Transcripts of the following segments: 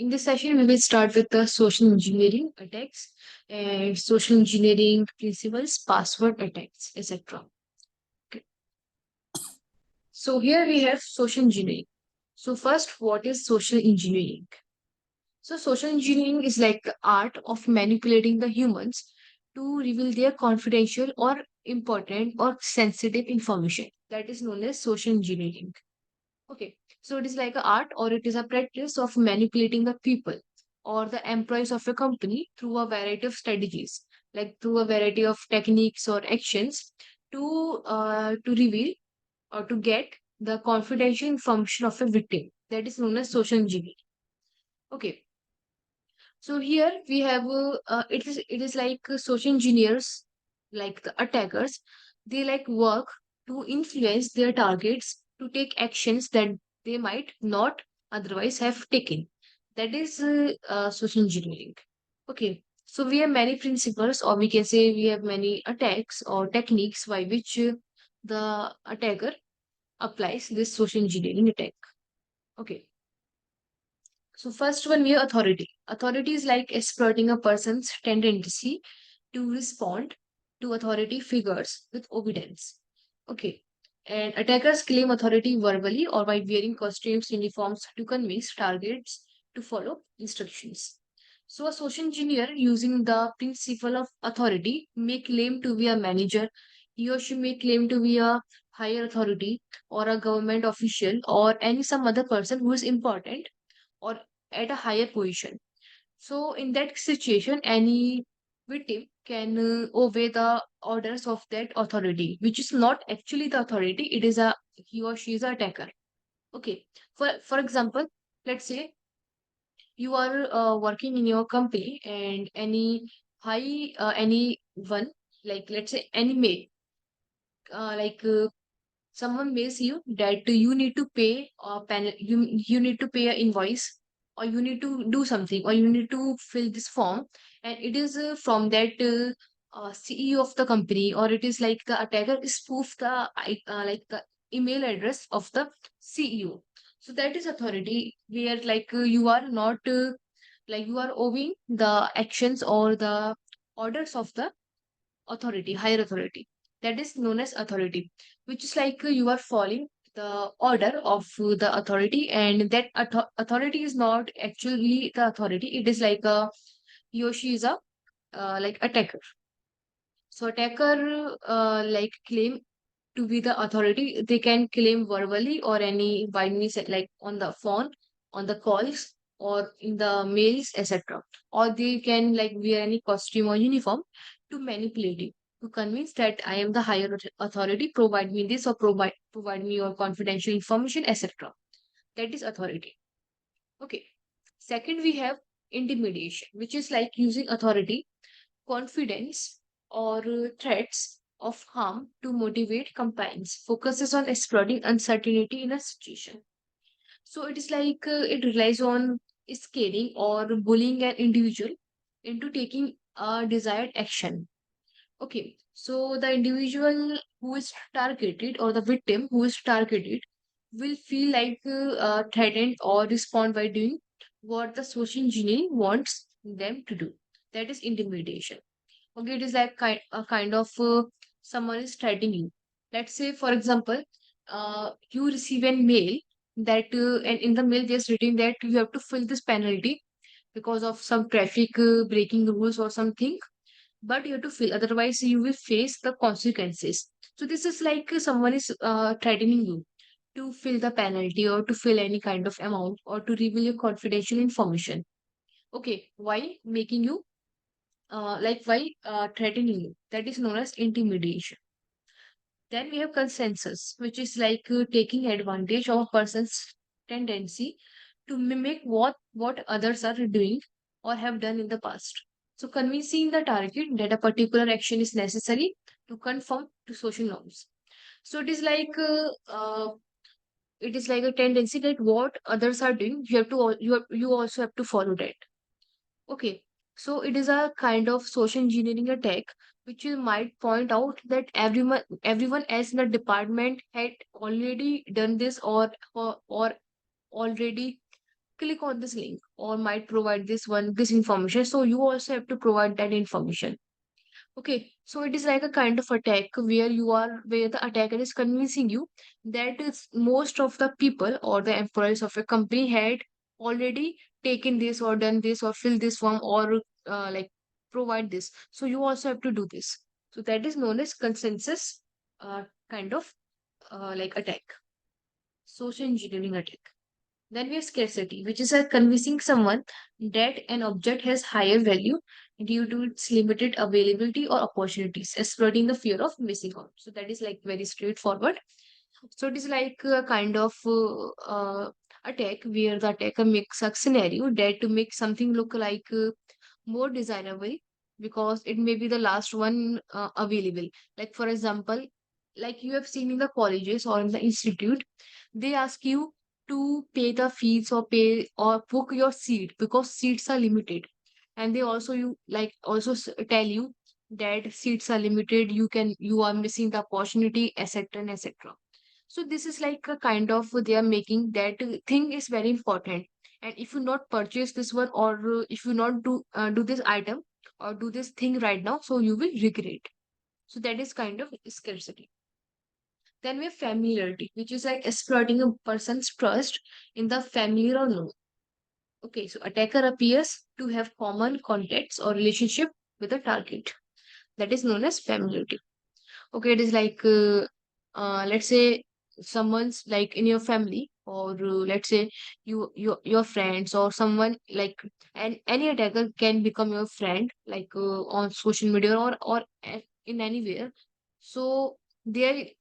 In this session, we will start with the social engineering attacks and social engineering principles, password attacks, etc. Okay. So here we have social engineering. So first, what is social engineering? So social engineering is like the art of manipulating the humans to reveal their confidential or important or sensitive information. That is known as social engineering. Okay, so it is like an art or it is a practice of manipulating the people or the employees of a company through a variety of strategies, like through a variety of techniques or actions to reveal or to get the confidential information of a victim. That is known as social engineering. Okay, so here we have it is like social engineers, like the attackers, they like work to influence their targets to take actions that they might not otherwise have taken. That is social engineering. Okay, so we have many principles, or we can say we have many attacks or techniques by which the attacker applies this social engineering attack. Okay, so first one here, authority. Authority is like exploiting a person's tendency to respond to authority figures with obedience. Okay. And attackers claim authority verbally or by wearing costumes, uniforms to convince targets to follow instructions. So a social engineer using the principle of authority may claim to be a manager. He or she may claim to be a higher authority or a government official or any some other person who is important or at a higher position. So in that situation, any victim can obey the orders of that authority, which is not actually the authority. It is a he or she is a attacker. Okay. For example, let's say you are working in your company and any one, like let's say any mail, like someone mails you that you need to pay a panel, you need to pay an invoice, or you need to do something, or you need to fill this form, and it is from that CEO of the company, or it is like the attacker spoof the like the email address of the CEO. So that is authority where like you are not like you are owing the actions or the orders of the authority, higher authority. That is known as authority, which is like you are following the order of the authority, and that authority is not actually the authority. It is like a he or she is a like attacker. So attacker like claim to be the authority. They can claim verbally or any by means like on the phone, on the calls, or in the mails, etc. Or they can like wear any costume or uniform to manipulate you, to convince that I am the higher authority, provide me this or provide me your confidential information, etc. That is authority. Okay. Second, we have intimidation, which is like using authority, confidence, or threats of harm to motivate compliance, focuses on exploiting uncertainty in a situation. So it is like it relies on scaling or bullying an individual into taking a desired action. Okay, so the individual who is targeted or the victim who is targeted will feel like threatened or respond by doing what the social engineering wants them to do. That is intimidation. Okay, it is like a kind of someone is threatening you. Let's say, for example, you receive a mail that, and in the mail there's written that you have to fill this penalty because of some traffic breaking rules or something, but you have to fill, otherwise you will face the consequences. So this is like someone is threatening you to fill the penalty or to fill any kind of amount or to reveal your confidential information. Okay, why making you like why threatening you? That is known as intimidation. Then we have consensus, which is like taking advantage of a person's tendency to mimic what others are doing or have done in the past. So convincing the target that a particular action is necessary to conform to social norms. So it is like a tendency that what others are doing, you have to you also have to follow that. Okay, so it is a kind of social engineering attack, which you might point out that everyone else in the department had already done this or already click on this link or might provide this information. So you also have to provide that information. Okay, so it is like a kind of attack where the attacker is convincing you that is most of the people or the employees of a company had already taken this or done this or filled this form or like provide this. So you also have to do this. So that is known as consensus kind of like attack, social engineering attack. Then we have scarcity, which is a convincing someone that an object has higher value due to its limited availability or opportunities, exploiting the fear of missing out. So that is like very straightforward. So it is like a kind of attack where the attacker makes a scenario that to make something look like more desirable because it may be the last one available. Like for example, like you have seen in the colleges or in the institute, they ask you to pay the fees or pay or book your seat because seats are limited, and they also you like also tell you that seats are limited, you are missing the opportunity, etc. and etc. So this is like a kind of they are making that thing is very important. And if you not purchase this one or if you not do this item or do this thing right now, so you will regret. So that is kind of scarcity. Then we have familiarity, which is like exploiting a person's trust in the family or no. Okay, so attacker appears to have common contacts or relationship with the target. That is known as familiarity. Okay, it is like let's say someone's like in your family or let's say your friends or someone like, and any attacker can become your friend like on social media or in anywhere. So they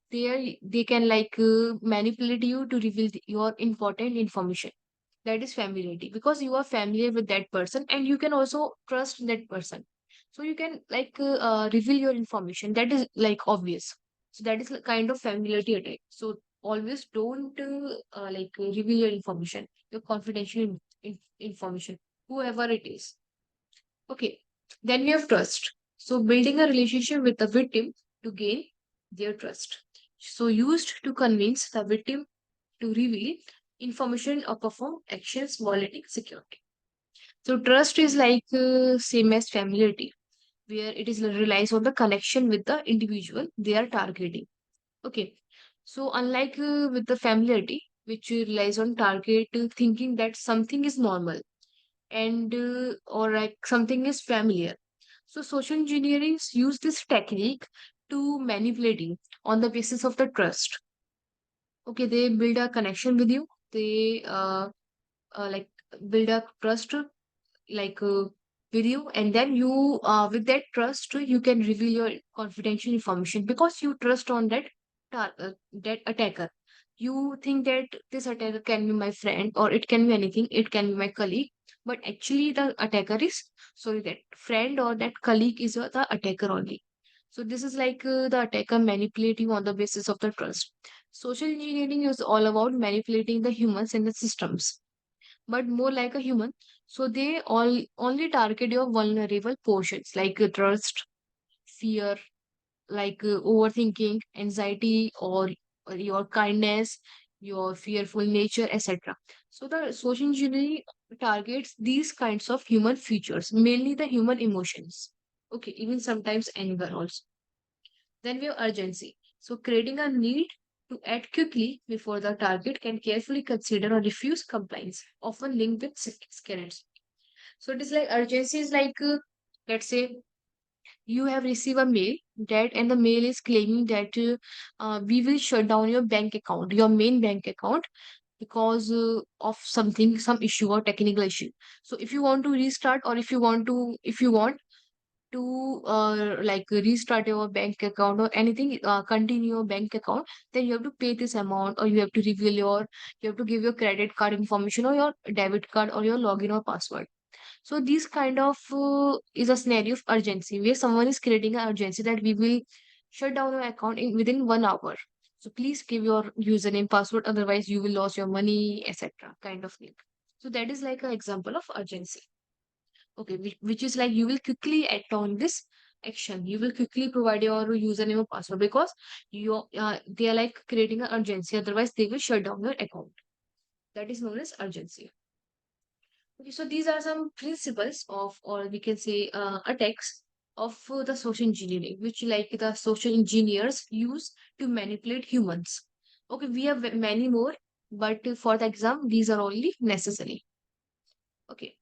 can like manipulate you to reveal your important information. That is familiarity because you are familiar with that person and you can also trust that person, so you can like reveal your information. That is like obvious. So that is a kind of familiarity attack. So always don't reveal your information, your confidential information, whoever it is. Okay, then we have trust. So building a relationship with the victim to gain their trust, so used to convince the victim to reveal information or perform actions violating security. So trust is like same as familiarity, where it is relies on the connection with the individual they are targeting. Okay, so unlike with the familiarity, which relies on target thinking that something is normal and or like something is familiar. So social engineering use this technique to manipulate you on the basis of the trust. Okay, they build a connection with you. They like build a trust like with you, and then you with that trust you can reveal your confidential information because you trust on that attacker. You think that this attacker can be my friend or it can be anything, it can be my colleague, but actually the attacker is, sorry, that friend or that colleague is the attacker only. So this is like the attacker manipulating on the basis of the trust. Social engineering is all about manipulating the humans and the systems, but more like a human. So they all only target your vulnerable portions like trust, fear, like overthinking, anxiety, or your kindness, your fearful nature, etc. So the social engineering targets these kinds of human features, mainly the human emotions. Okay, even sometimes anger also. Then we have urgency. So creating a need to act quickly before the target can carefully consider or refuse compliance, often linked with scares. So it is like urgency is like, let's say you have received a mail that, and the mail is claiming that we will shut down your bank account, your main bank account, because of something, some issue or technical issue. So if you want to restart or if you want to like restart your bank account or anything, continue your bank account, then you have to pay this amount or you have to reveal you have to give your credit card information or your debit card or your login or password. So this kind of is a scenario of urgency where someone is creating an urgency that we will shut down your account within 1 hour. So please give your username, password, otherwise you will lose your money, etc. kind of thing. So that is like an example of urgency. Okay, which is like you will quickly act on this action. You will quickly provide your username or password because they are like creating an urgency. Otherwise, they will shut down your account. That is known as urgency. Okay, so these are some principles of, or we can say, attacks of the social engineering, which like the social engineers use to manipulate humans. Okay, we have many more, but for the exam, these are only necessary. Okay,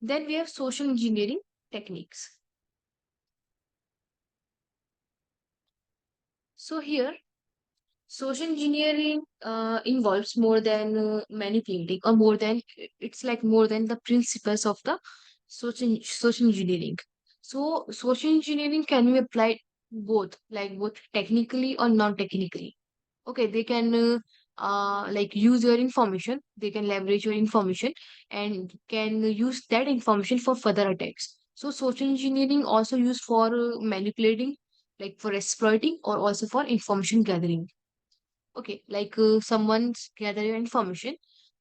then we have social engineering techniques. So here, social engineering involves more than manipulating, or more than, it's like more than the principles of the social engineering. So social engineering can be applied both, like both technically or non-technically. Okay, they can like use your information, they can leverage your information and can use that information for further attacks. So social engineering also used for manipulating, like for exploiting, or also for information gathering. Okay, like someone's gather your information.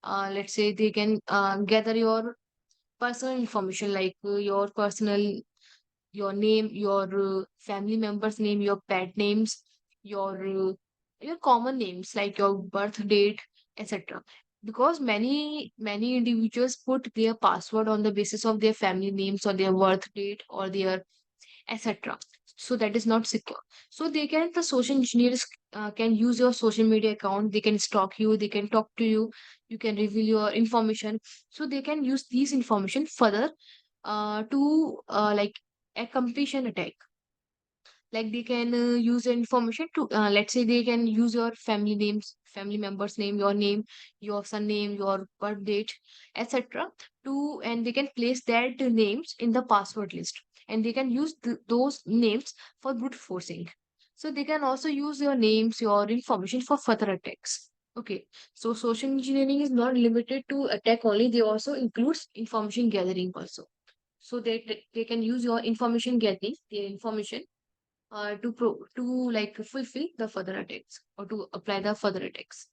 Let's say they can gather your personal information, like your personal, your name, your family members' name, your pet names, your common names like your birth date, etc. Because many individuals put their password on the basis of their family names or their birth date or their etc. So that is not secure. So they can, the social engineers can use your social media account, they can stalk you, they can talk to you, you can reveal your information. So they can use these information further to like accomplish an attack. Like they can use the information to, let's say they can use your family names, family members name, your name, your son name, your birth date, etc. To, and they can place that names in the password list, and they can use those names for brute forcing. So they can also use your names, your information for further attacks. Okay, so social engineering is not limited to attack only, they also includes information gathering also. So they can use your information gathering, their information to like fulfill the further attacks or to apply the further attacks.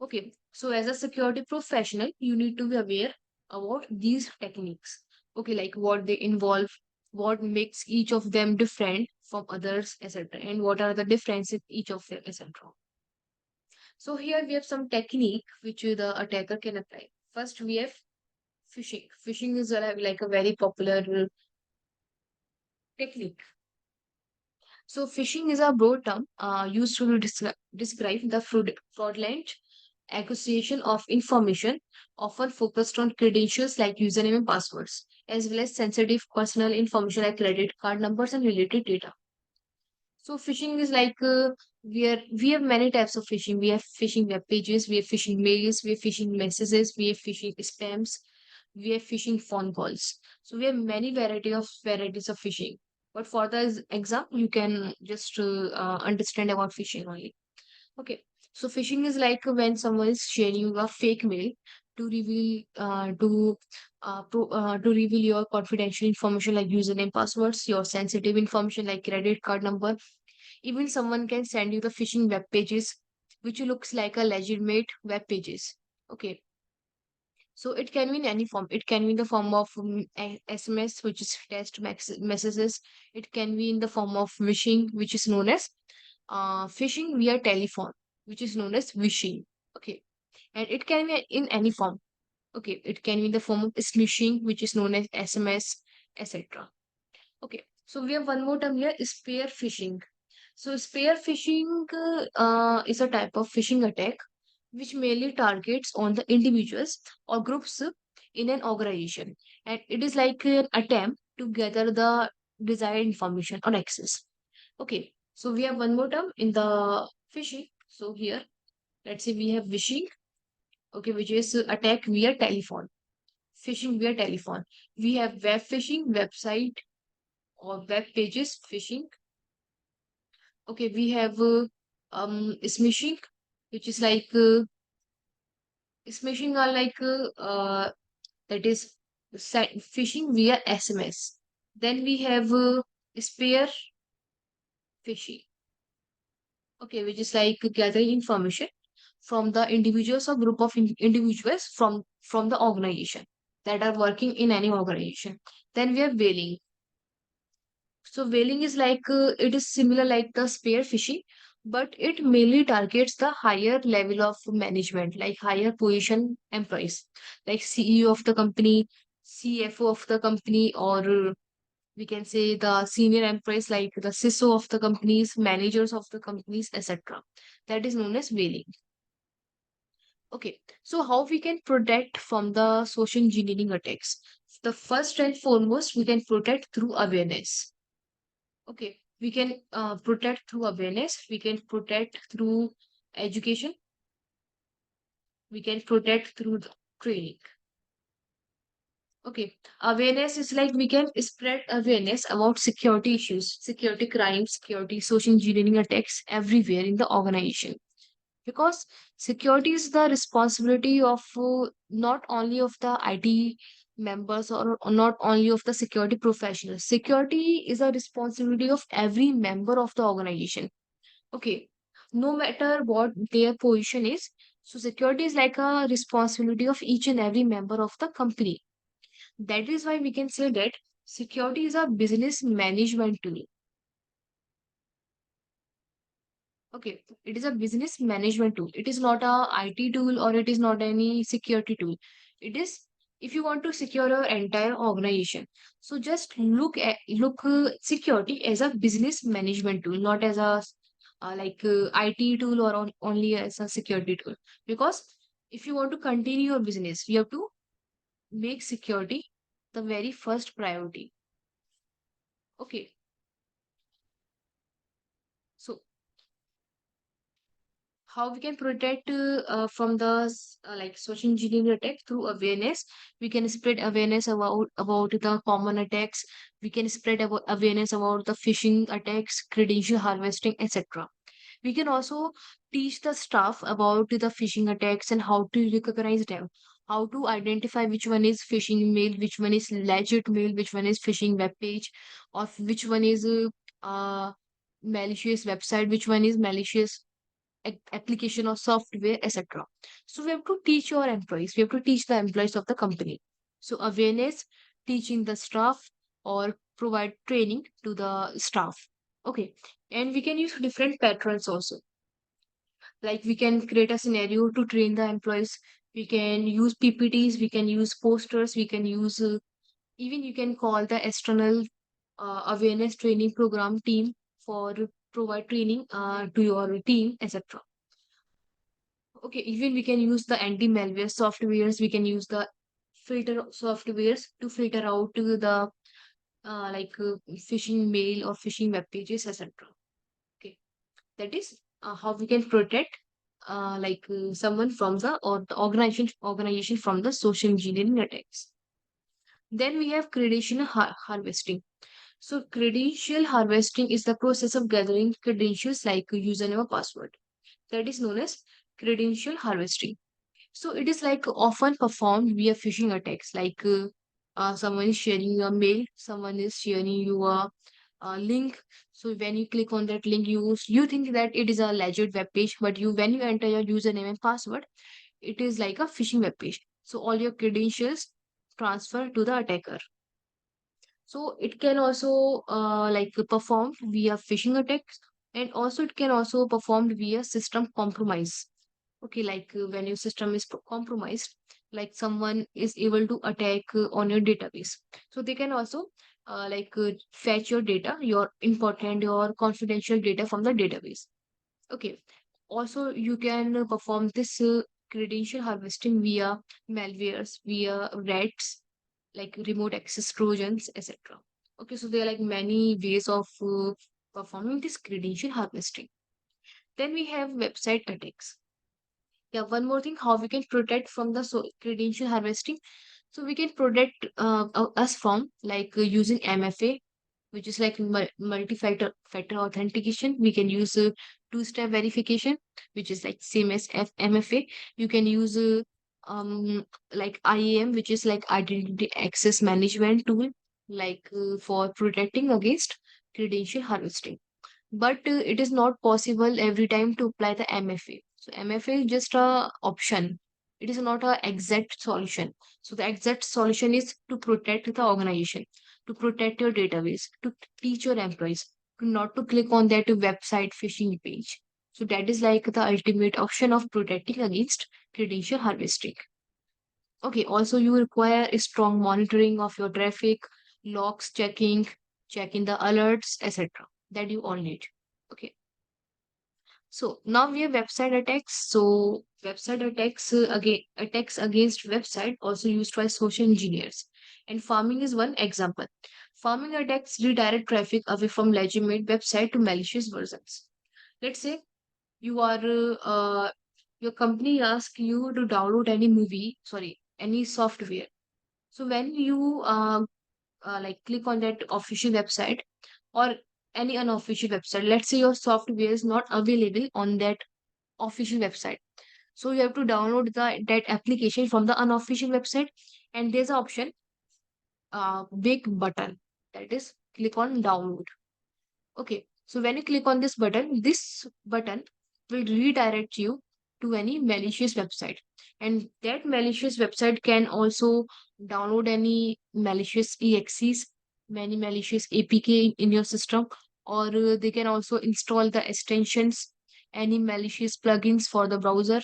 Okay, so as a security professional, you need to be aware about these techniques. Okay, like what they involve, what makes each of them different from others, etc., and what are the differences each of them, etc. So here we have some technique which the attacker can apply. First, we have phishing. Phishing is like a very popular technique. So phishing is a broad term used to describe the fraudulent acquisition of information, often focused on credentials like username and passwords, as well as sensitive personal information like credit card numbers and related data. So phishing is like we have many types of phishing. We have phishing web pages, we have phishing mails, we have phishing messages, we have phishing spams, we have phishing phone calls. So we have many varieties of phishing. But for the exam, you can just understand about phishing only. Okay. So phishing is like when someone is sharing you a fake mail to reveal to reveal your confidential information like username, passwords, your sensitive information like credit card number. Even someone can send you the phishing web pages, which looks like a legitimate web pages. Okay. So it can be in any form. It can be in the form of SMS, which is text messages. It can be in the form of wishing, which is known as phishing via telephone, which is known as wishing. Okay. And it can be in any form. Okay. It can be in the form of smishing, which is known as SMS, etc. Okay. So we have one more term here, spear phishing. So spear phishing is a type of phishing attack which mainly targets on the individuals or groups in an organization. And it is like an attempt to gather the desired information or access. Okay, so we have one more term in the phishing. So here, let's say we have phishing, okay, which is attack via telephone. Phishing via telephone. We have web phishing, website or web pages phishing. Okay, we have smishing, which is like smishing are like that is phishing via SMS. Then we have spear phishing, okay, which is like gathering information from the individuals or group of individuals from the organization that are working in any organization. Then we have whaling. So whaling is like it is similar like the spear phishing, but it mainly targets the higher level of management, like higher position employees, like CEO of the company, CFO of the company, or we can say the senior employees like the CISO of the companies, managers of the companies, etc. That is known as whaling. Okay, so how we can protect from the social engineering attacks? The first and foremost, we can protect through awareness. Okay, we can protect through awareness, we can protect through education, we can protect through the training. Okay, awareness is like we can spread awareness about security issues, security crimes, security social engineering attacks everywhere in the organization. Because security is the responsibility of not only of the IT members or not only of the security professionals. Security is a responsibility of every member of the organization. Okay, no matter what their position is. So security is like a responsibility of each and every member of the company. That is why we can say that security is a business management tool. Okay, it is a business management tool. It is not a IT tool or it is not any security tool. It is if you want to secure your entire organization. So just look security as a business management tool, not as a IT tool or only as a security tool. Because if you want to continue your business, you have to make security the very first priority. Okay, so how we can protect from the social engineering attack through awareness. We can spread awareness about the common attacks. We can spread about awareness about the phishing attacks, credential harvesting, etc. We can also teach the staff about the phishing attacks and how to recognize them, how to identify which one is phishing mail, which one is legit mail, which one is phishing web page, or which one is malicious website, which one is malicious application or software, etc. So we have to teach our employees, we have to teach the employees of the company. So awareness, teaching the staff, or provide training to the staff. Okay, and we can use different patterns also. Like we can create a scenario to train the employees. We can use PPTs, we can use posters, we can use even you can call the external awareness training program team for provide training to your team, etc. Okay, even we can use the anti-malware softwares, we can use the filter softwares to filter out to the phishing mail or phishing web pages, etc. Okay, that is how we can protect someone from the or the organization from the social engineering attacks. Then we have credential harvesting. So credential harvesting is the process of gathering credentials like username or password. That is known as credential harvesting. So it is like often performed via phishing attacks, someone is sharing your mail, someone is sharing your link. So when you click on that link, you think that it is a legit web page, but you when you enter your username and password, it is like a phishing web page. So all your credentials transfer to the attacker. So it can also perform via phishing attacks, and also it can also performed via system compromise. Okay, when your system is compromised, like someone is able to attack on your database. So they can also fetch your data, your important, your confidential data from the database. Okay. Also, you can perform this credential harvesting via malwares, via rats, like remote access trojans, etc. Okay, so there are like many ways of performing this credential harvesting. Then we have website attacks. Yeah, one more thing, how we can protect from the credential harvesting. So we can protect us from using MFA, which is like multi-factor authentication. We can use two-step verification, which is like same as MFA. You can use IAM, which is like identity access management tool, for protecting against credential harvesting. But it is not possible every time to apply the MFA. So MFA is just a option. It is not a exact solution. So the exact solution is to protect the organization, to protect your database, to teach your employees, to not to click on that website phishing page. So that is like the ultimate option of protecting against credential harvesting. Okay, also you require a strong monitoring of your traffic, logs checking the alerts, etc. That you all need. Okay. So now we have website attacks. So website attacks again attacks against website also used by social engineers. And farming is one example. Farming attacks redirect traffic away from legitimate website to malicious versions. Let's say you are your company asks you to download any software. So when you like click on that official website or any unofficial website, let's say your software is not available on that official website, so you have to download that application from the unofficial website, and there's an option, big button, that is click on download. Okay, so when you click on this button will redirect you to any malicious website. And that malicious website can also download any malicious exes, many malicious APK in your system, or they can also install the extensions, any malicious plugins for the browser,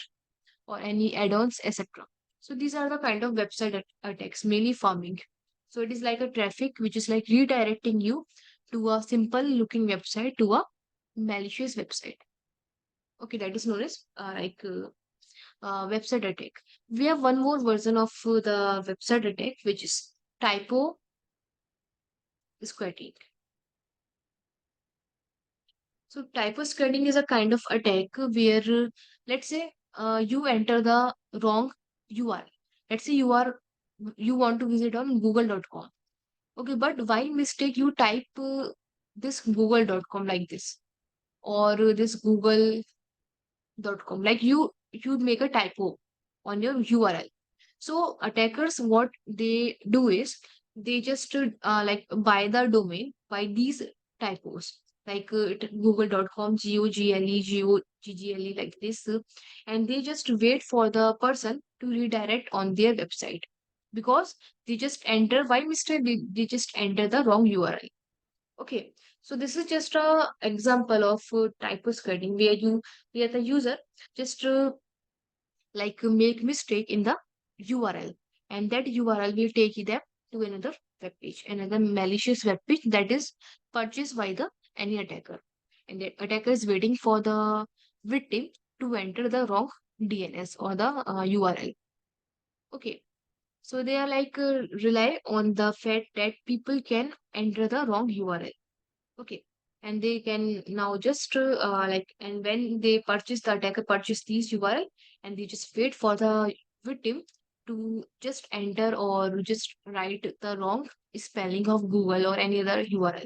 or any add-ons, etc. So these are the kind of website attacks, mainly farming. So it is like a traffic which is like redirecting you to a simple looking website to a malicious website. Okay, that is known as website attack. We have one more version of the website attack, which is typo squatting. So typo squatting is a kind of attack where, let's say, you enter the wrong URL. Let's say you want to visit on google.com. Okay, but by mistake you type this google.com like this, or this google.com, like you make a typo on your URL. So attackers, what they do is they just like buy the domain by these typos, like google.com, GOGLE, like this, and they just wait for the person to redirect on their website, because they just enter by mistake, they just enter the wrong URL. Okay, so this is just a example of typo squatting where the user just like make mistake in the URL, and that URL will take them to another web page, another malicious web page that is purchased by the any attacker, and the attacker is waiting for the victim to enter the wrong DNS or the URL. Okay, so they are like rely on the fact that people can enter the wrong URL. Okay, and they can now just and when they purchase, the attacker purchase these URL, and they just wait for the victim to just enter or just write the wrong spelling of Google or any other URL.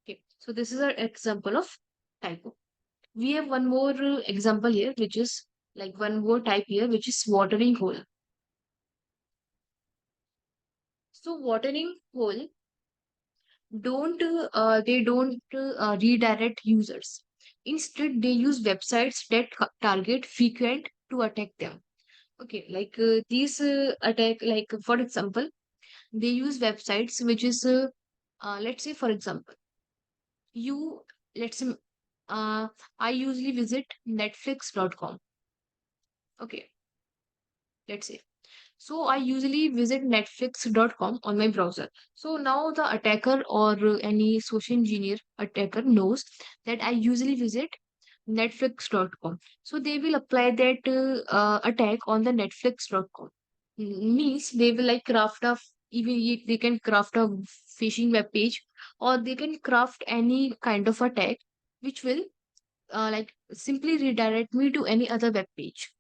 Okay, so this is an example of typo. We have one more example here, which is like one more type here, which is watering hole. So watering hole don't redirect users. Instead, they use websites that target frequent to attack them. Okay, like these attack, like for example, they use websites which is let's say for example, you let's say I usually visit netflix.com. Okay, let's say. So I usually visit netflix.com on my browser. So now the attacker or any social engineer attacker knows that I usually visit netflix.com. So they will apply that attack on the netflix.com. Means they will like craft a, even if they can craft a phishing web page, or they can craft any kind of attack which will like simply redirect me to any other web page.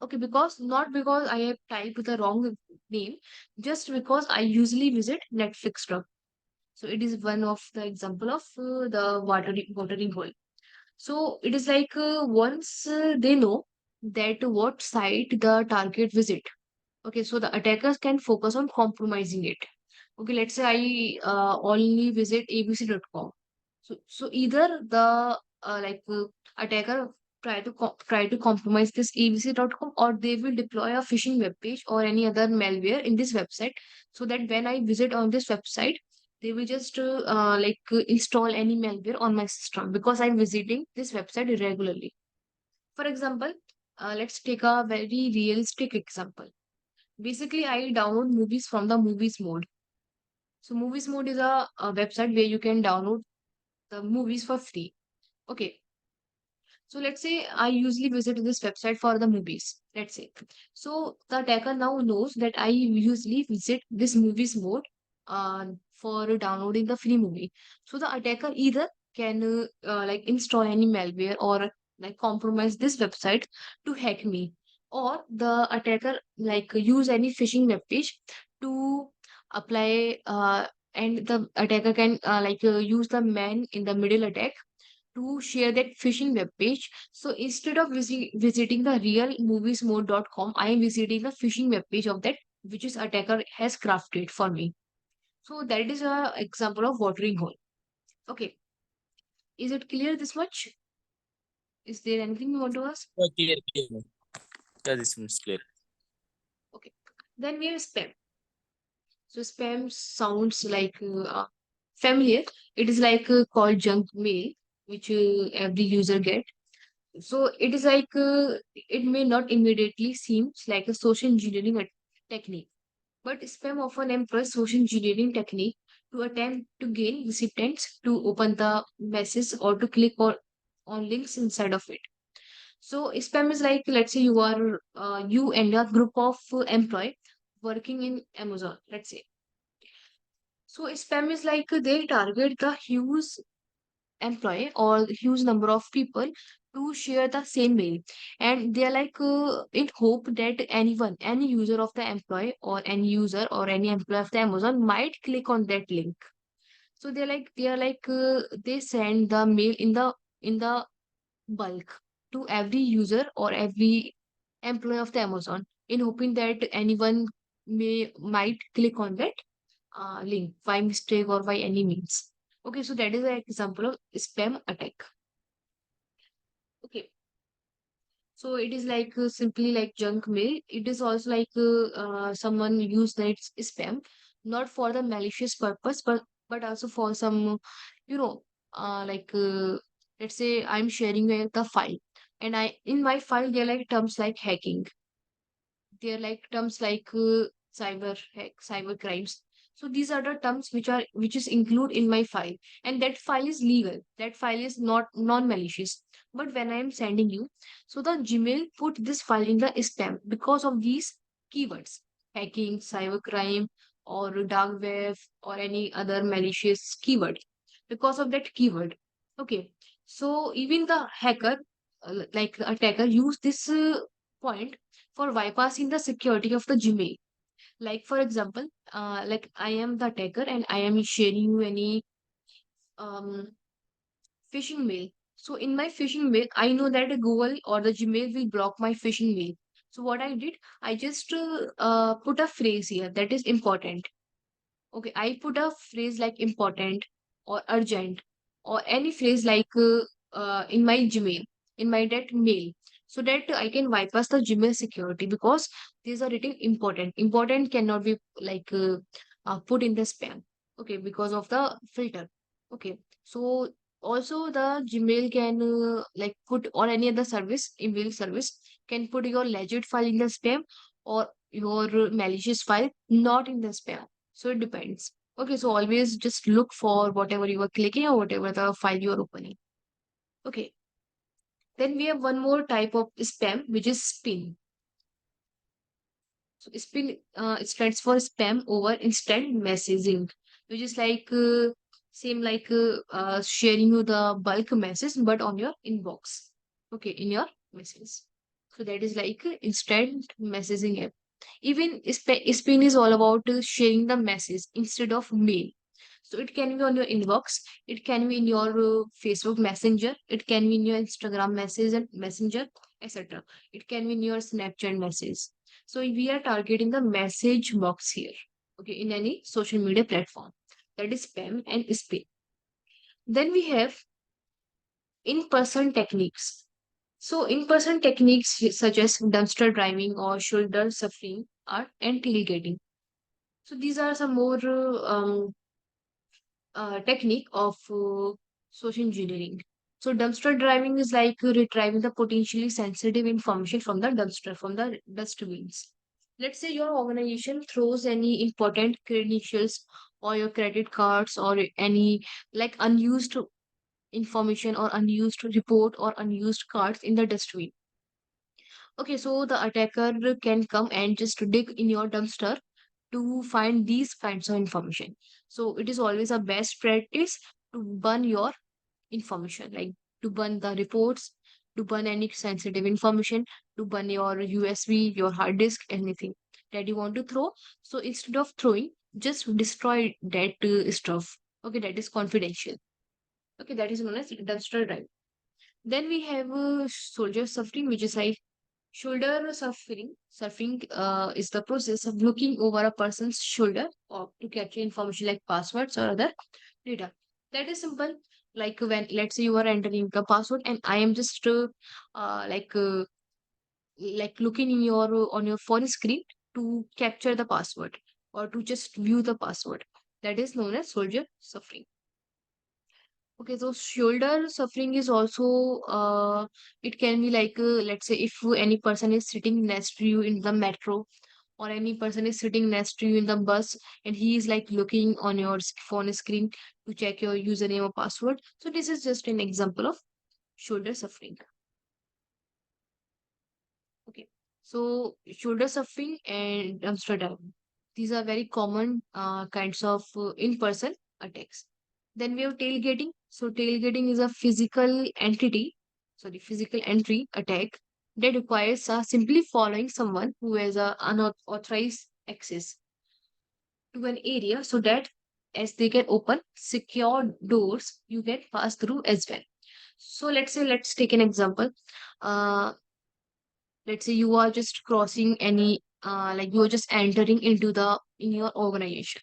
Okay, because not because I have typed the wrong name, just because I usually visit Netflix. So it is one of the example of the watering hole. So it is like once they know that what site the target visit. Okay, so the attackers can focus on compromising it. Okay, let's say I only visit abc.com. So either the attacker try to compromise this abc.com, or they will deploy a phishing web page or any other malware in this website, so that when I visit on this website, They will just install any malware on my system because I'm visiting this website regularly. For example, let's take a very realistic example. Basically, I download movies from the movies mode. So movies mode is a website where you can download the movies for free. Okay. So let's say I usually visit this website for the movies. Let's say. So the attacker now knows that I usually visit this movies mode for downloading the free movie. So the attacker either can install any malware or like compromise this website to hack me, or the attacker like use any phishing web page to apply and the attacker can use the man in the middle attack to share that phishing web page. So instead of visiting the real moviesmode.com, I am visiting the phishing web page of that which is attacker has crafted for me. So that is a example of watering hole. Okay, is it clear this much? Is there anything you want to ask? Yeah, clear, clear. Yeah, this is clear. Okay, then we have spam. So spam sounds like familiar. It is like called junk mail, which every user get. So it is like it may not immediately seems like a social engineering technique, but spam often employs social engineering technique to attempt to gain recipients to open the message or to click on links inside of it. So spam is like, let's say you are you and a group of employee working in Amazon, let's say. So spam is like they target the huge employee or huge number of people to share the same mail, and they are like in hope that any user of the employee or any user or any employee of the Amazon might click on that link. So they send the mail in the bulk to every user or every employee of the Amazon in hoping that anyone might click on that link by mistake or by any means. Okay, so that is an example of spam attack. Okay, so it is like simply like junk mail. It is also like someone use that spam not for the malicious purpose, but also for some, you know, let's say I'm sharing the file, and I in my file there are like terms like hacking, they're like terms like cyber crimes. So these are the terms which is include in my file, and that file is legal, that file is not non-malicious. But when I am sending you, so the Gmail put this file in the spam because of these keywords: hacking, cybercrime, or dark web, or any other malicious keyword. Because of that keyword, okay, so even the hacker, like the attacker, use this point for bypassing the security of the Gmail. Like for example, like I am the attacker and I am sharing you any um phishing mail. So in my phishing mail, I know that Google or the Gmail will block my phishing mail. So what I did, I just put a phrase here that is important. Okay, I put a phrase like important or urgent or any phrase like in my Gmail, in my that mail, so that I can bypass the Gmail security because these are written important. Important cannot be put in the spam. Okay, because of the filter. Okay, so also the Gmail can put or any other service, email service can put your legit file in the spam or your malicious file not in the spam. So it depends. Okay, so always just look for whatever you are clicking or whatever the file you are opening. Okay, then we have one more type of spam, which is spin. So spin it stands for spam over instant messaging, which is like same like sharing you the bulk message, but on your inbox. Okay, in your message. So that is like instant messaging app. Even spin is all about sharing the message instead of mail. So it can be on your inbox, it can be in your Facebook Messenger, it can be in your Instagram message and Messenger, etc. It can be in your Snapchat message. So we are targeting the message box here, okay, in any social media platform. That is spam and spin. Then we have in-person techniques. So in-person techniques such as dumpster driving or shoulder surfing are and tailgating. So these are some more technique of social engineering. So dumpster driving is like retrieving the potentially sensitive information from the dumpster, from the dustbins. Let's say your organization throws any important credentials or your credit cards or any like unused information or unused report or unused cards in the dustbin. Okay, so the attacker can come and just dig in your dumpster to find these kinds of information. So it is always a best practice to burn your information, like to burn the reports, to burn any sensitive information, to burn your USB, your hard disk, anything that you want to throw. So instead of throwing, just destroy that stuff. Okay, that is confidential. Okay, that is known as dumpster drive. Then we have soldier suffering, which is like shoulder suffering. Surfing is the process of looking over a person's shoulder or to capture information like passwords or other data. That is simple. Like when let's say you are entering the password and I am just uh, like uh, like looking in your on your phone screen to capture the password or to just view the password. That is known as soldier suffering. Okay, so shoulder suffering is also it can be like let's say if any person is sitting next to you in the metro or any person is sitting next to you in the bus and he is like looking on your phone screen to check your username or password. So this is just an example of shoulder suffering. Okay, so shoulder suffering and dumpster diving. These are very common kinds of in-person attacks. Then we have tailgating. So tailgating is a physical entry attack that requires simply following someone who has a unauthorized access to an area so that as they can open secure doors, you can pass through as well. So let's take an example. Uh, let's say you are just crossing any like you are just entering into the in your organization,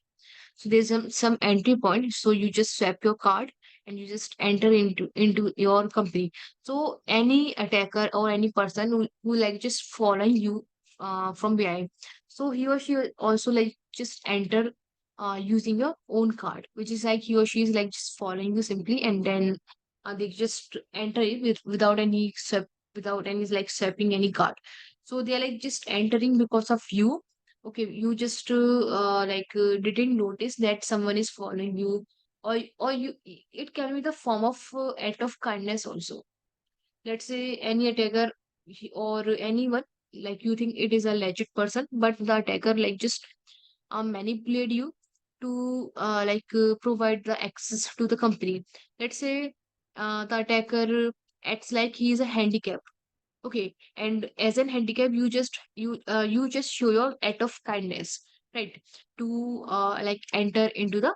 so there's some entry point, so you just swap your card and you just enter into your company. So any attacker or any person who like just following you from behind, so he or she will also like just enter using your own card, which is like he or she is like just following you simply, and then they just enter it without any swap, without any like swapping any card. So they are like just entering because of you. Okay, you just didn't notice that someone is following you, or you it can be the form of act of kindness also. Let's say any attacker or anyone, like you think it is a legit person, but the attacker like just manipulate you to provide the access to the company. Let's say the attacker acts like he is a handicap. Okay, and as an handicap, you just show your act of kindness, right? To enter into the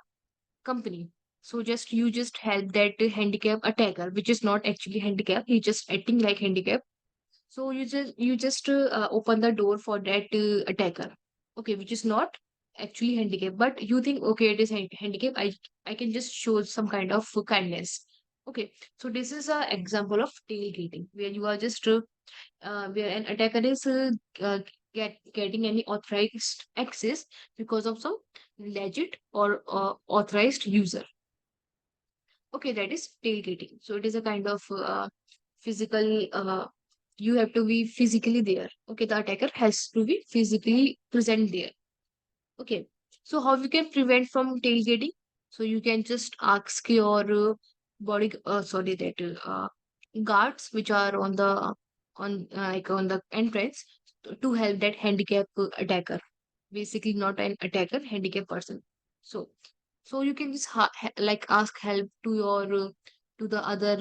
company. So just you just help that handicap attacker, which is not actually handicap. He just acting like handicap. So you just open the door for that attacker. Okay, which is not actually handicap, but you think okay it is handicap. I can just show some kind of kindness. Okay, so this is a example of tailgating where you are just where an attacker is uh, getting any authorized access because of some legit or authorized user. Okay, that is tailgating. So it is a kind of physical. You have to be physically there. Okay, the attacker has to be physically present there. Okay, so how you can prevent from tailgating? So you can just ask your guards which are on the on the entrance to help that handicap attacker. Basically, not an attacker, handicap person. So so you can just ask help to your to the other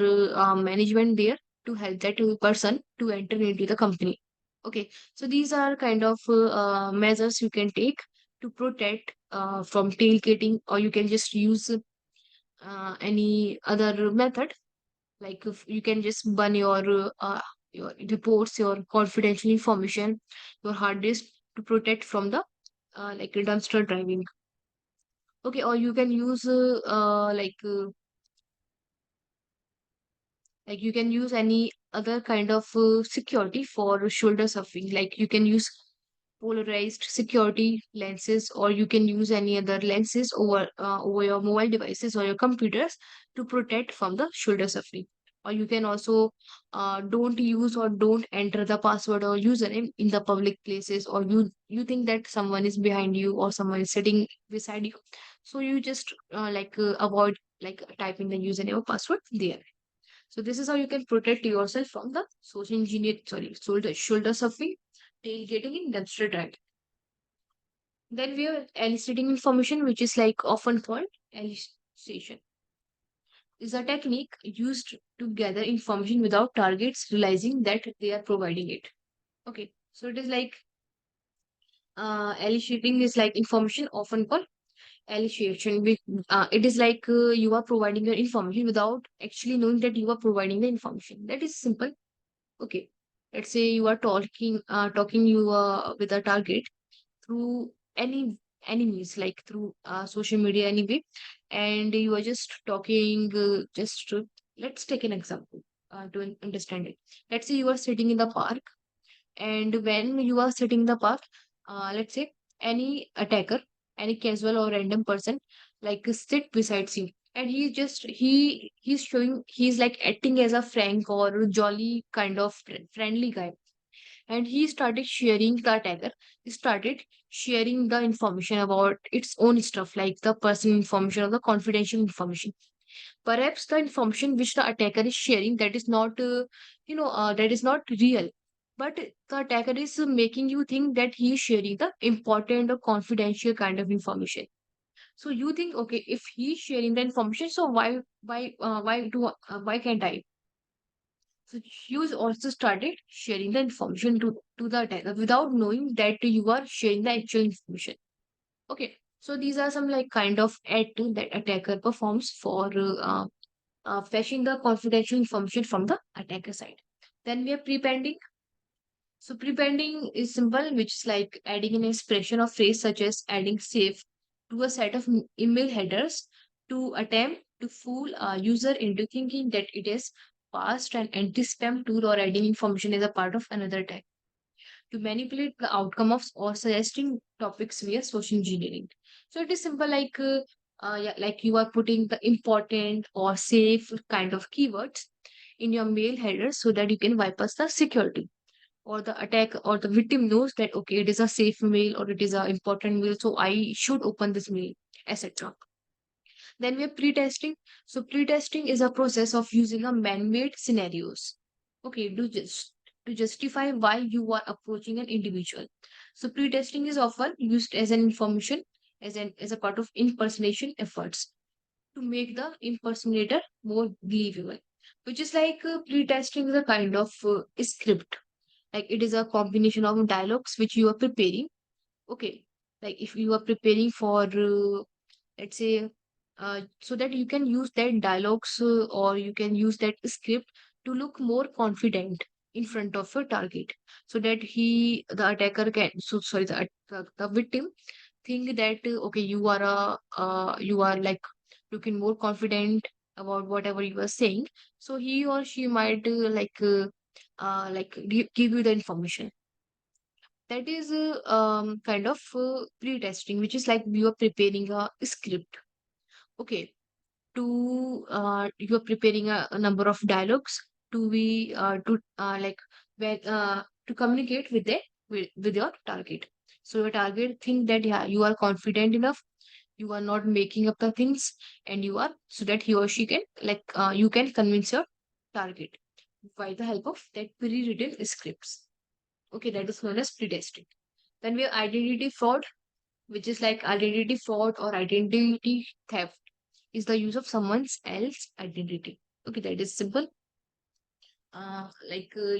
management there to help that person to enter into the company. Okay, so these are kind of measures you can take to protect from tailgating, or you can just use any other method. Like if you can just burn your reports, your confidential information, your hard disk to protect from the dumpster driving. Okay, or you can use you can use any other kind of security for shoulder surfing. Like you can use polarized security lenses, or you can use any other lenses over your mobile devices or your computers to protect from the shoulder surfing. Or you can also don't use or don't enter the password or username in the public places, or you think that someone is behind you or someone is sitting beside you, so you just avoid like typing the username or password there. So this is how you can protect yourself from the social engineer, sorry, shoulder surfing, tailgating in dumpster driving. Then we are eliciting information, which is like often called elicitation. Is a technique used to gather information without targets realizing that they are providing it. Okay, so it is like eliciting is like information often called elicitation. It is like you are providing your information without actually knowing that you are providing the information. That is simple. Okay, let's say you are talking you with a target through any means, like through social media anyway, and you are just talking just to, let's take an example to understand it. Let's say you are sitting in the park, and when you are sitting in the park, let's say any attacker, any casual or random person, like sit besides you, and he's showing, he's like acting as a frank or jolly kind of friendly guy, and he started sharing, the attacker started sharing the information about its own stuff, like the personal information or the confidential information. Perhaps the information which the attacker is sharing, that is not that is not real, but the attacker is making you think that he is sharing the important or confidential kind of information. So you think, okay, if he is sharing the information, so why can't I? So you also started sharing the information to the attacker without knowing that you are sharing the actual information. Okay. So these are some like kind of act that attacker performs for fetching the confidential information from the attacker side. Then we have prepending. So prepending is simple, which is like adding an expression or phrase such as adding safe to a set of email headers to attempt to fool a user into thinking that it is passed an anti-spam tool, or adding information as a part of another attack to manipulate the outcome of or suggesting topics via social engineering. So it is simple like yeah, like you are putting the important or safe kind of keywords in your mail header so that you can bypass the security, or the attack or the victim knows that okay, it is a safe mail or it is a important mail, so I should open this mail, etc. Then we have pre-testing. So pre-testing is a process of using a man-made scenarios. Okay, to justify why you are approaching an individual. So pre-testing is often used as an information as a part of impersonation efforts to make the impersonator more believable. Which is like pre-testing is a kind of script. Like it is a combination of dialogues which you are preparing. Okay, like if you are preparing for let's say so that you can use that dialogues or you can use that script to look more confident in front of your target, so that the attacker can, so sorry, the victim think that okay, you are you are like looking more confident about whatever you are saying, so he or she might give you the information. That is kind of pre-testing, which is like you are preparing a script. Okay, you're preparing a number of dialogues to be like where to communicate with with your target. So your target think that yeah, you are confident enough, you are not making up the things, and you are, so that he or she can you can convince your target by the help of that pre-written scripts. Okay, that is known as pre-testing. Then we have identity fraud, which is like identity fraud or identity theft is the use of someone's else identity. Okay, that is simple.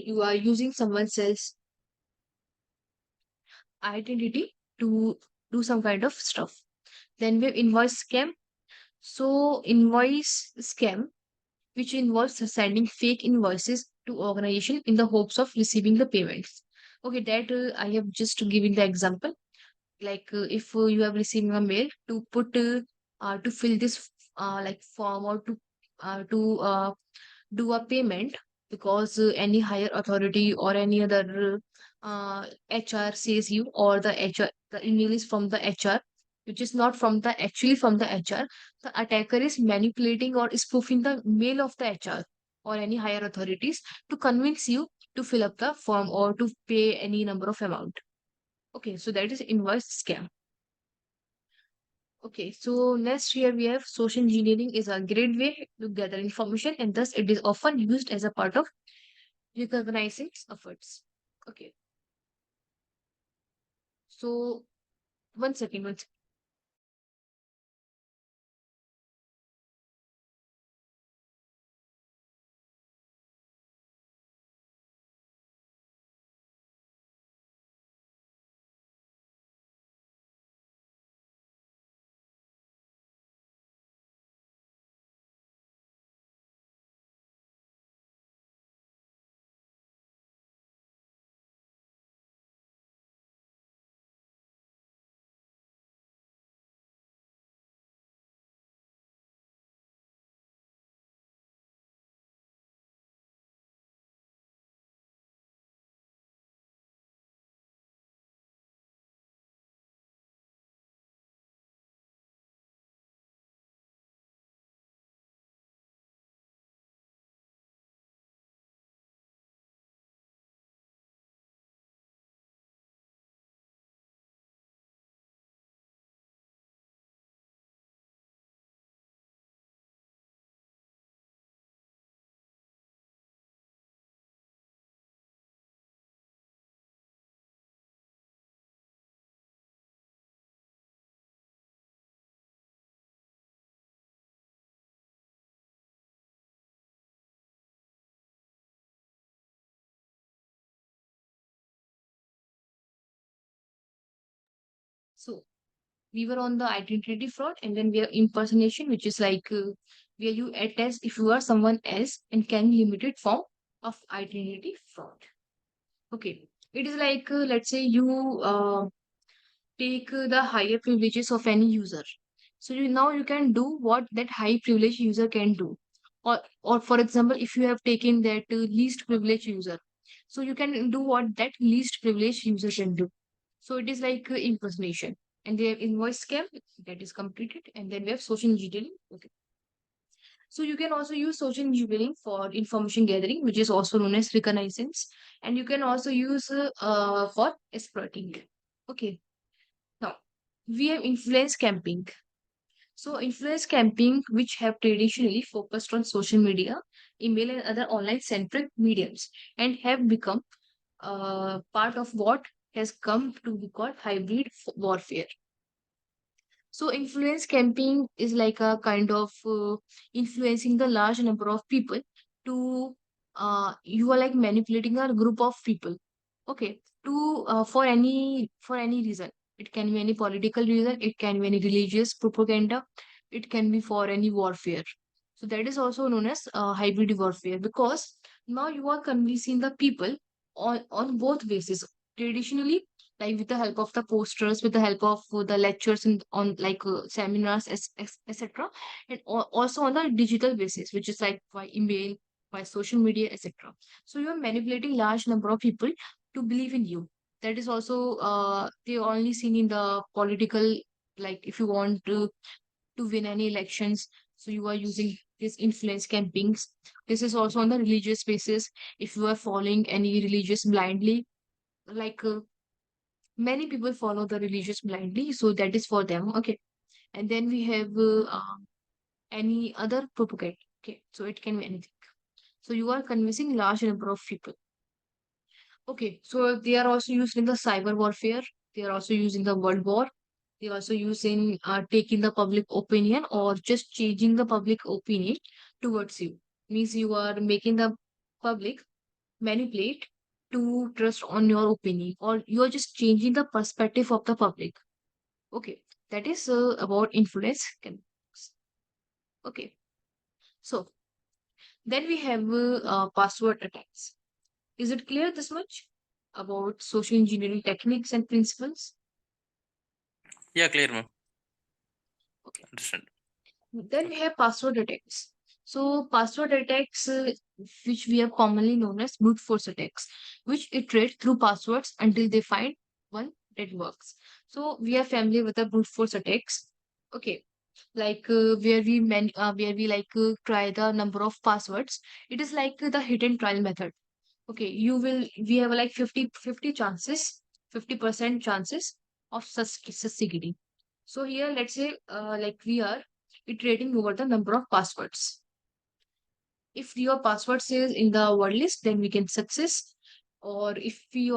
You are using someone else identity to do some kind of stuff. Then we have invoice scam. So invoice scam, which involves sending fake invoices to organization in the hopes of receiving the payments. Okay, that I have just given the example. Like if you have received a mail to put to fill this form, or to do a payment, because any higher authority or any other HR says you, or the email is from the HR, which is not from the actually from the HR. The attacker is manipulating or spoofing the mail of the HR or any higher authorities to convince you to fill up the form or to pay any number of amount. Okay, so that is invoice scam. Okay, so next here we have social engineering is a great way to gather information, and thus it is often used as a part of recognizing efforts. Okay, so one second, one second. So we were on the identity fraud, and then we have impersonation, which is like where you act as if you are someone else and can be limited form of identity fraud. Okay, it is like let's say you take the higher privileges of any user. So now you can do what that high privilege user can do. Or for example, if you have taken that least privilege user, so you can do what that least privileged user can do. So it is like impersonation. And they have invoice scam that is completed. And then we have social engineering. Okay. So you can also use social engineering for information gathering, which is also known as reconnaissance. And you can also use for exploiting. Okay. Now, we have influence camping. So, influence camping, which have traditionally focused on social media, email, and other online centric mediums, and have become part of what has come to be called hybrid warfare. So, influence campaign is like a kind of influencing the large number of people to you are like manipulating a group of people. Okay, to for any reason. It can be any political reason. It can be any religious propaganda. It can be for any warfare. So that is also known as hybrid warfare because now you are convincing the people on both bases. Traditionally, like with the help of the posters, with the help of the lectures and on like seminars, etc., and also on the digital basis, which is like by email, by social media, etc. So you are manipulating large number of people to believe in you. That is also they only seen in the political, like if you want to win any elections, so you are using this influence campaigns. This is also on the religious basis. If you are following any religious blindly, like many people follow the religious blindly, so that is for them. Okay, and then we have any other propagate. Okay, so it can be anything. So you are convincing large number of people. Okay, so they are also used in the cyber warfare. They are also used in the world war. They also use in taking the public opinion or just changing the public opinion towards you. Means you are making the public manipulate to trust on your opinion, or you are just changing the perspective of the public. Okay, that is about influence. Okay, so then we have password attacks. Is it clear this much about social engineering techniques and principles? Yeah, clear, ma'am. Okay. Understand. Then we Okay. have password attacks. So password attacks, which we have commonly known as brute force attacks, which iterate through passwords until they find one that works. So we are familiar with the brute force attacks. Okay, like where we try the number of passwords. It is like the hit and trial method. Okay, we have like 50 chances, 50% chances of succeeding. So here, let's say, like we are iterating over the number of passwords. If your password is in the word list, then we can success. Or if the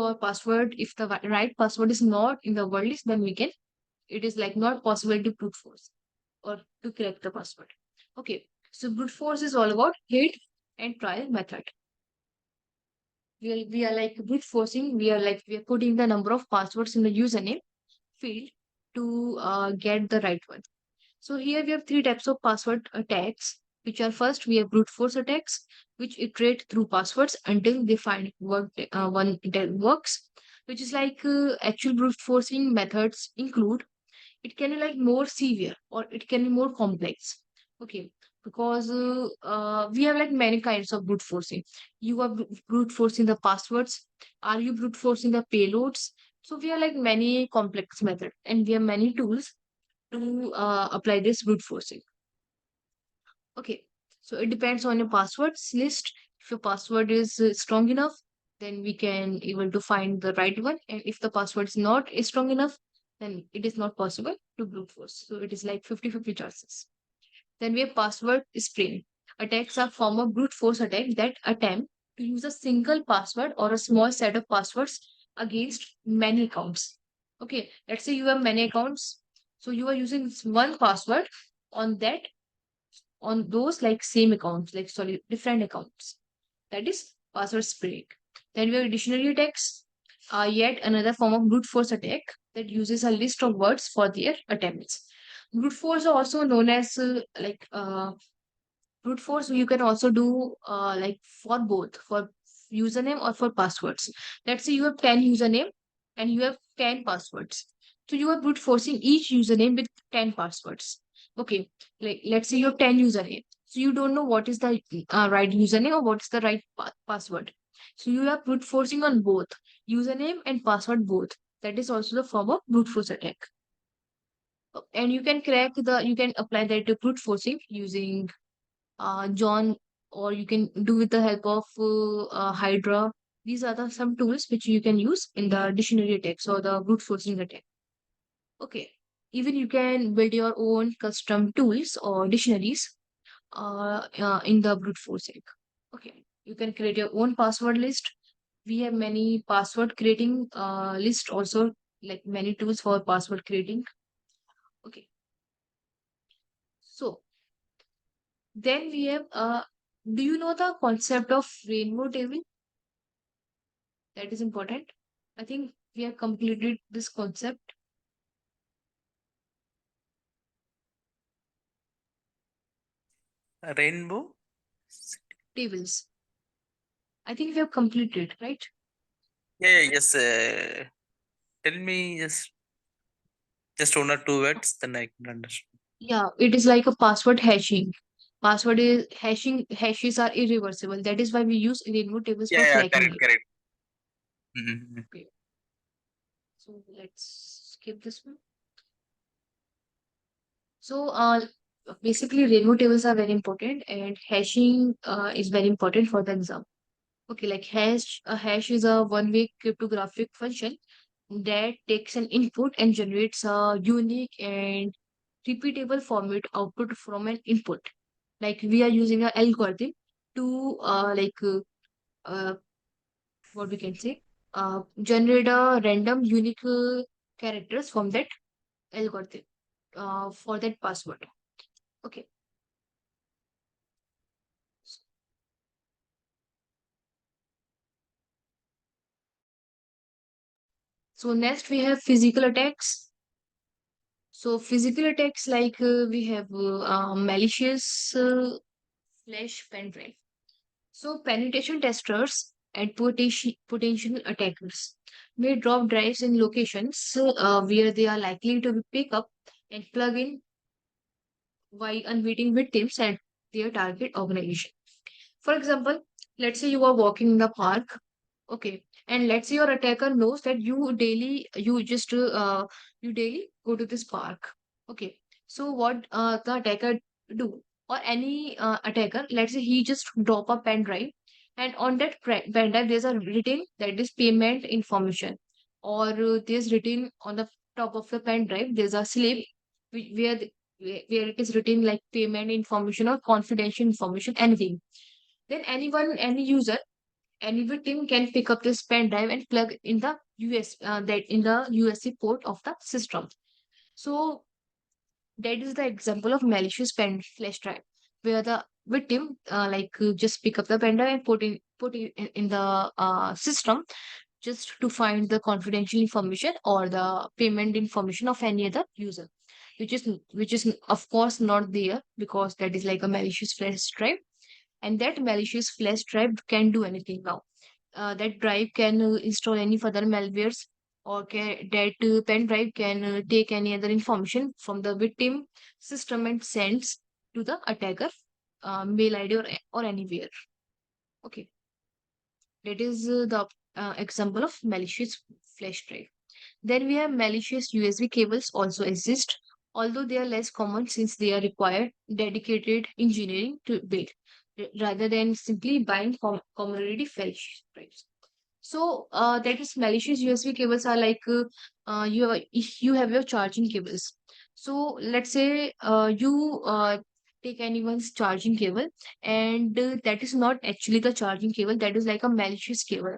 right password is not in the word list, then it is like not possible to brute force or to crack the password. Okay, so brute force is all about hit and trial method. We are like brute forcing, we are putting the number of passwords in the username field to get the right one. So here we have three types of password attacks, which are first we have brute force attacks, which iterate through passwords until they find one that works, which is like actual brute forcing methods include it can be like more severe or it can be more complex. Okay, because we have like many kinds of brute forcing. You are brute forcing the passwords. Are you brute forcing the payloads? So we have like many complex methods and we have many tools to apply this brute forcing. Okay, so it depends on your passwords list. If your password is strong enough, then we can able to find the right one. And if the password is not strong enough, then it is not possible to brute force. So it is like 50-50 chances. Then we have password spraying. Attacks are form of brute force attack that attempt to use a single password or a small set of passwords against many accounts. Okay, let's say you have many accounts. So you are using one password on that on those like same accounts, like sorry, different accounts. That is password spraying. Then we have dictionary attacks, yet another form of brute force attack that uses a list of words for their attempts. Brute force are also known as brute force. You can also do like for both for username or for passwords. Let's say you have 10 username and you have 10 passwords. So you are brute forcing each username with 10 passwords. Okay, like let's say you have 10 username. So you don't know what is the right username or what is the right password. So you are brute forcing on both username and password both. That is also the form of brute force attack. And you can apply that to brute forcing using John, or you can do with the help of Hydra. These are some tools which you can use in the dictionary attacks or the brute forcing attack. Okay. Even you can build your own custom tools or dictionaries in the brute forcing. Okay. You can create your own password list. We have many password creating list also, like many tools for password creating. Okay. So then we have do you know the concept of rainbow table? That is important. I think we have completed this concept. Rainbow. Tables. I think we have completed, right? Yeah, yeah, yes. Tell me just one or two words, then I can understand. Yeah, it is like a password hashing. Password is hashing, hashes are irreversible. That is why we use rainbow tables Yeah, for yeah, cracking correct, it. correct. Mm-hmm. Okay. So let's skip this one. So basically rainbow tables are very important and hashing is very important for the exam. Okay, like a hash is a one-way cryptographic function that takes an input and generates a unique and repeatable format output from an input. Like we are using an algorithm to uh, what we can say generate a random unique characters from that algorithm for that password. Okay. So next we have physical attacks. So physical attacks like we have malicious flash pen drive. So penetration testers and potential attackers may drop drives in locations where they are likely to be pick up and plug in while unwitting victims and their target organization. For example, let's say you are walking in the park, okay, and let's say your attacker knows that you daily go to this park, okay. So what the attacker do, or any attacker, let's say he just drop a pen drive, and on that pen drive there's a written that is payment information, or there's written on the top of the pen drive there's a slip where it is written like payment information or confidential information, anything. Then any user, any victim can pick up this pen drive and plug in the USB port of the system. So that is the example of malicious pen flash drive, where the victim just pick up the pen drive and put it in the system, just to find the confidential information or the payment information of any other user, which is of course not there, because that is like a malicious flash drive. And that malicious flash drive can do anything now. That drive can install any further malwares, or that pen drive can take any other information from the victim system and sends to the attacker mail ID, or anywhere. Okay, that is the example of malicious flash drive. Then we have malicious USB cables also exist, although they are less common since they are required dedicated engineering to build, rather than simply buying commodity flash drives. So that is malicious USB cables are like if you have your charging cables. So let's say you take anyone's charging cable, and that is not actually the charging cable, that is like a malicious cable.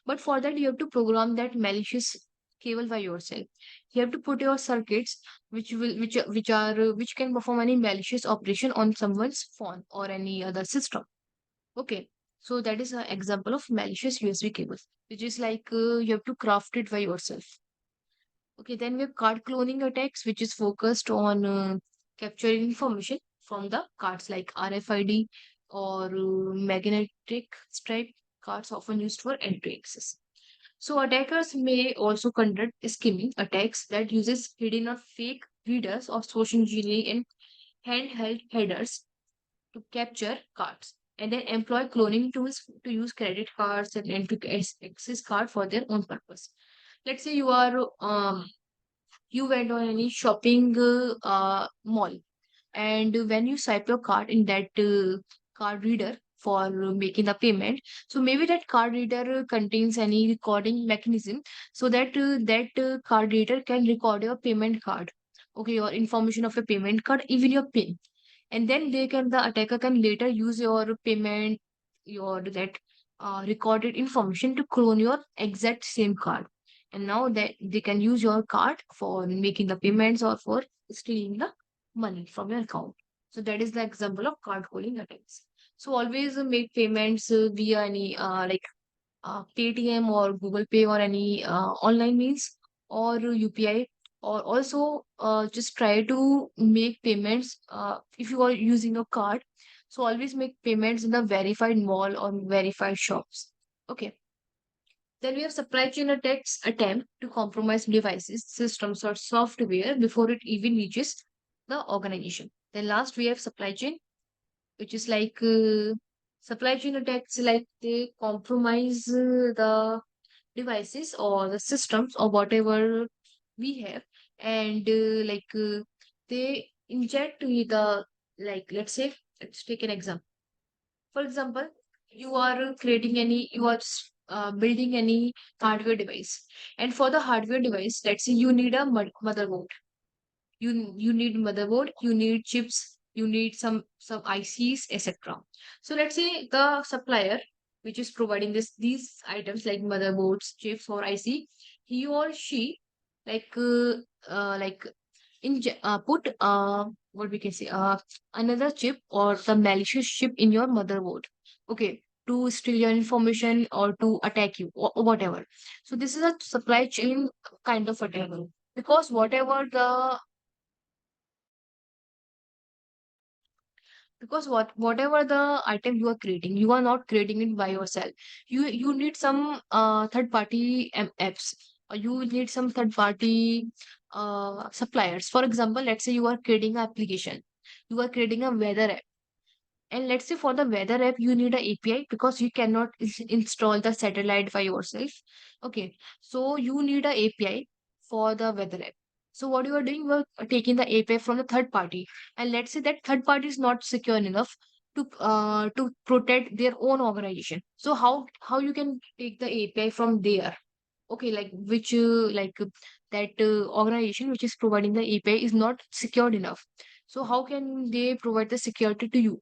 But for that you have to program that malicious cable by yourself. You have to put your circuits which can perform any malicious operation on someone's phone or any other system. Okay, so that is an example of malicious USB cables, which is like you have to craft it by yourself. Okay, then we have card cloning attacks, which is focused on capturing information from the cards like RFID or magnetic stripe cards, often used for entry access. So attackers may also conduct skimming attacks that uses hidden or fake readers or social engineering and handheld headers to capture cards, and then employ cloning tools to use credit cards and to access card for their own purpose. Let's say you went on any shopping mall, and when you swipe your card in that card reader for making the payment, so maybe that card reader contains any recording mechanism, so that that card reader can record your payment card, okay, your information of your payment card, even your pin. And then the attacker can later use your payment, your that recorded information to clone your exact same card. And now that they can use your card for making the payments or for stealing the money from your account. So that is the example of card holding attacks. So always make payments via any Paytm or Google Pay or any online means, or UPI, or also just try to make payments if you are using a card. So always make payments in the verified mall or verified shops. Okay. Then we have supply chain attacks attempt to compromise devices, systems, or software before it even reaches the organization. Then last we have supply chain, which is like supply chain attacks, like they compromise the devices or the systems or whatever we have, and they inject the, like, let's say, let's take an example. For example, you are building any hardware device, and for the hardware device, let's say you need a motherboard. You need motherboard, you need chips, you need some ICs, etc. So let's say the supplier which is providing these items like motherboards, chips, or IC, he or she like like put what we can say another chip or the malicious chip in your motherboard, okay, to steal your information or to attack you, or whatever. So this is a supply chain kind of attack, because whatever the item you are creating, you are not creating it by yourself. You need some third party apps, or you need some third party suppliers. For example, let's say you are creating an application, you are creating a weather app, And let's say for the weather app, you need a API because you cannot install the satellite by yourself. Okay, so you need a API for the weather app. So what you are doing, you are taking the API from the third party, and let's say that third party is not secure enough to protect their own organization. So how you can take the API from there? Okay, like which that organization which is providing the API is not secured enough. So how can they provide the security to you?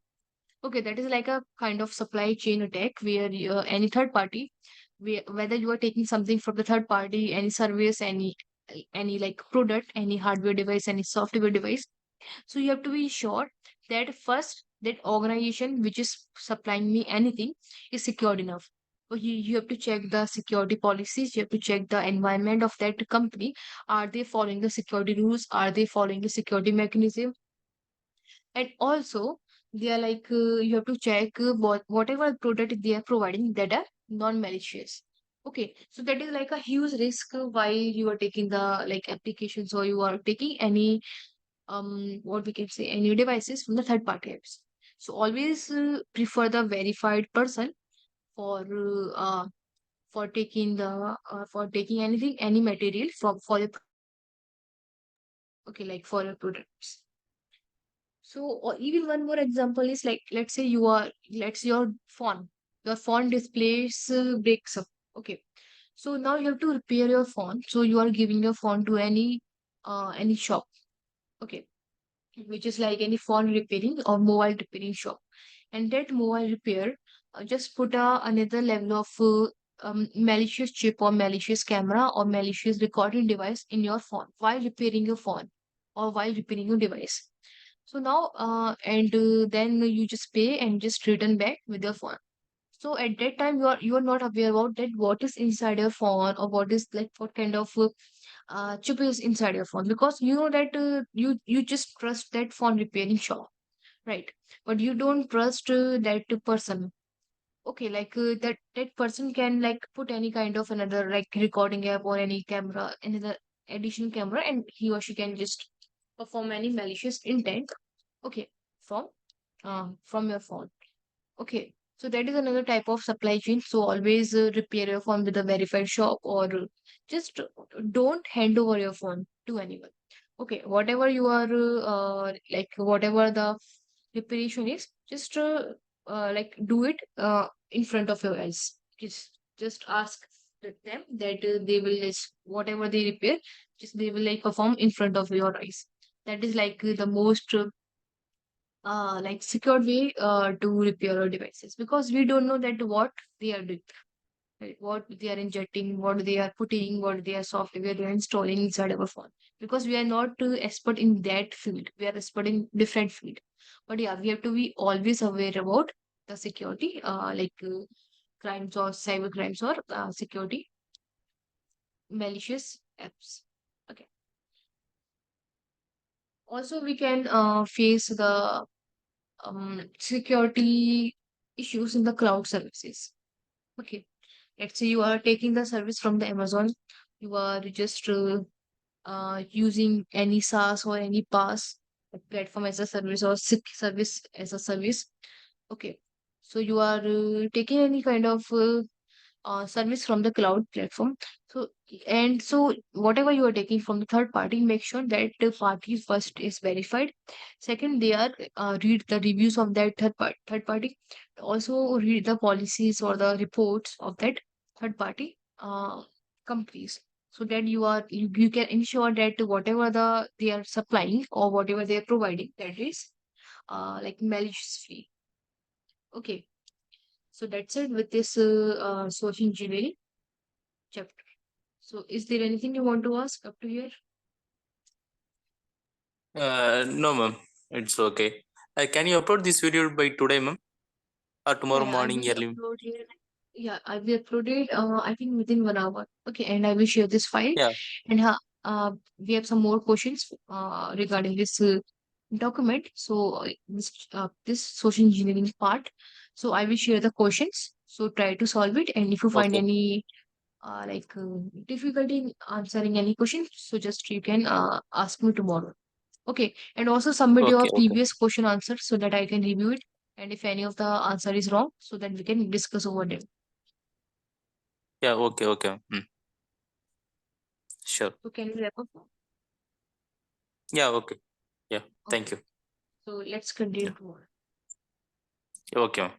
Okay, that is like a kind of supply chain attack where any third party, whether you are taking something from the third party, any service, any like product, any hardware device, any software device. So you have to be sure that first that organization which is supplying me anything is secured enough. So you have to check the security policies. You have to check the environment of that company. Are they following the security rules? Are they following the security mechanism? And also, they are like you have to check whatever product they are providing that are non-malicious. Okay, so that is like a huge risk while you are taking the like applications or you are taking any what we can say any devices from the third party apps. So always prefer the verified person for for taking anything any material from for your okay like for your products. So, or even one more example is like, let's say your phone displays breaks up. Okay. So now you have to repair your phone. So you are giving your phone to any shop. Okay. Which is like any phone repairing or mobile repairing shop. And that mobile repair just put another level of malicious chip or malicious camera or malicious recording device in your phone while repairing your phone or while repairing your device. So now, and then you just pay and just return back with your phone. So at that time, you are not aware about that what is inside your phone or what is like what kind of chip is inside your phone because you know that you just trust that phone repairing shop, right? But you don't trust that person. Okay, like that person can like put any kind of another like recording app or any camera, another additional camera, and he or she can just perform any malicious intent. Okay, from your phone. Okay, so that is another type of supply chain. So always repair your phone with a verified shop or just don't hand over your phone to anyone. Okay, whatever you are like whatever the reparation is, just like do it in front of your eyes. Just ask them that they will just whatever they repair, just they will like perform in front of your eyes. That is like the most like secured way to repair our devices because we don't know that what they are doing, right? What they are injecting, what they are putting, what they are software they are installing inside our phone. Because we are not expert in that field, we are expert in different field. But yeah, we have to be always aware about the security, crimes or cyber crimes or security malicious apps. Okay. Also, we can face the security issues in the cloud services. Okay, let's say you are taking the service from the Amazon, you are just using any SaaS or any PaaS like platform as a service or service as a service. Okay, so you are taking any kind of service from the cloud platform. So, and so whatever you are taking from the third party, make sure that the party first is verified. Second, they are read the reviews of that third party. Also read the policies or the reports of that third party companies. So that you can ensure that whatever they are supplying or whatever they are providing that is like malicious free. Okay, so that's it with this social engineering chapter. So, is there anything you want to ask up to here? No, ma'am. It's okay. Can you upload this video by today, ma'am, or Yeah, tomorrow yeah, I morning will early? upload here. Yeah, I will upload it. I think within 1 hour. Okay, and I will share this file. Yeah. And we have some more questions regarding this document. So this social engineering part. So I will share the questions. So try to solve it. And if you find Okay. any difficulty in answering any question, so just you can ask me tomorrow. Okay, and also submit your Okay. Okay. previous question answer so that I can review it. And if any of the answer is wrong, so then we can discuss over it. Yeah, okay, okay. Sure. So can we wrap up? Yeah, okay. Yeah, thank Okay. you. So let's continue Yeah. tomorrow. Okay.